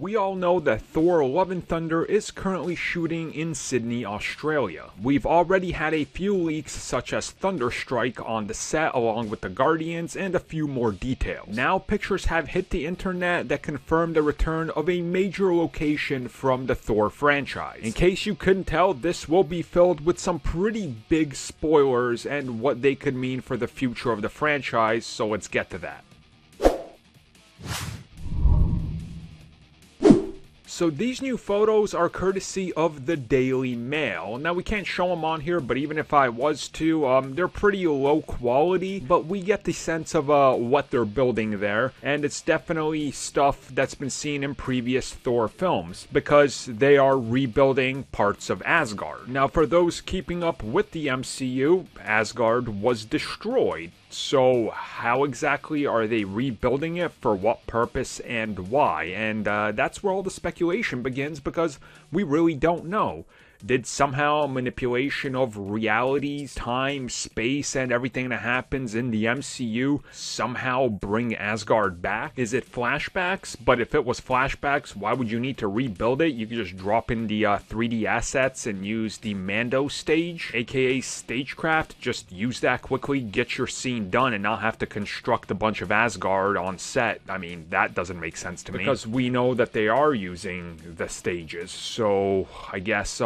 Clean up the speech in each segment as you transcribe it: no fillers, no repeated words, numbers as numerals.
We all know that Thor Love and Thunder is currently shooting in Sydney, Australia. We've already had a few leaks such as Thunderstrike on the set along with the Guardians and a few more details. Now pictures have hit the internet that confirm the return of a major location from the Thor franchise. In case you couldn't tell, this will be filled with some pretty big spoilers and what they could mean for the future of the franchise, so let's get to that. So these new photos are courtesy of the Daily Mail. Now we can't show them on here, but even if I was to, they're pretty low quality, but we get the sense of what they're building there, and it's definitely stuff that's been seen in previous Thor films, because they are rebuilding parts of Asgard. Now for those keeping up with the MCU, Asgard was destroyed. So how exactly are they rebuilding it, for what purpose, and why? And that's where all the speculation begins, because we really don't know. Did somehow manipulation of realities, time, space, and everything that happens in the MCU somehow bring Asgard back? Is it flashbacks? But if it was flashbacks, why would you need to rebuild it? You could just drop in the 3D assets and use the Mando stage, aka stagecraft. Just use that quickly, get your scene done, and not have to construct a bunch of Asgard on set. I mean, that doesn't make sense to me. Because we know that they are using the stages, so I guess,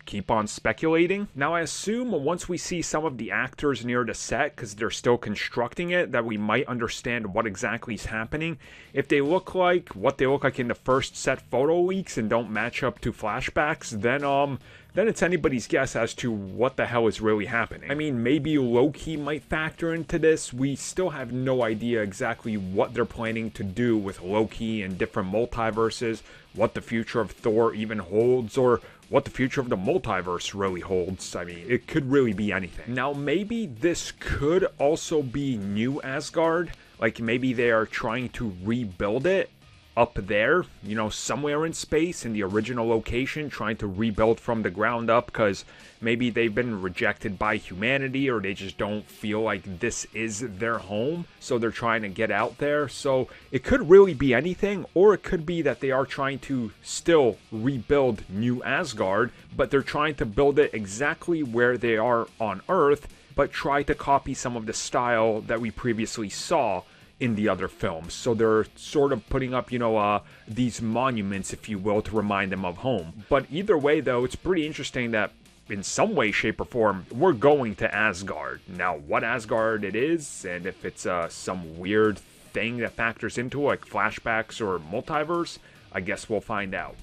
keep on speculating. Now I assume once we see some of the actors near the set, because they're still constructing it, that we might understand what exactly is happening. If they look like what they look like in the first set photo leaks and don't match up to flashbacks, then it's anybody's guess as to what the hell is really happening. I mean, maybe Loki might factor into this. We still have no idea exactly what they're planning to do with Loki and different multiverses, what the future of Thor even holds, or what the future of the multiverse really holds. I mean, it could really be anything. Now, maybe this could also be New Asgard. Like, maybe they are trying to rebuild it up there, you know, somewhere in space in the original location, trying to rebuild from the ground up, because maybe they've been rejected by humanity, or they just don't feel like this is their home, so they're trying to get out there. So it could really be anything, or it could be that they are trying to still rebuild New Asgard, but they're trying to build it exactly where they are on Earth, but try to copy some of the style that we previously saw in the other films. So they're sort of putting up, you know, these monuments, if you will, to remind them of home. But either way, though, it's pretty interesting that in some way, shape, or form, we're going to Asgard. Now, what Asgard it is, and if it's some weird thing that factors into it, like flashbacks or multiverse, I guess we'll find out.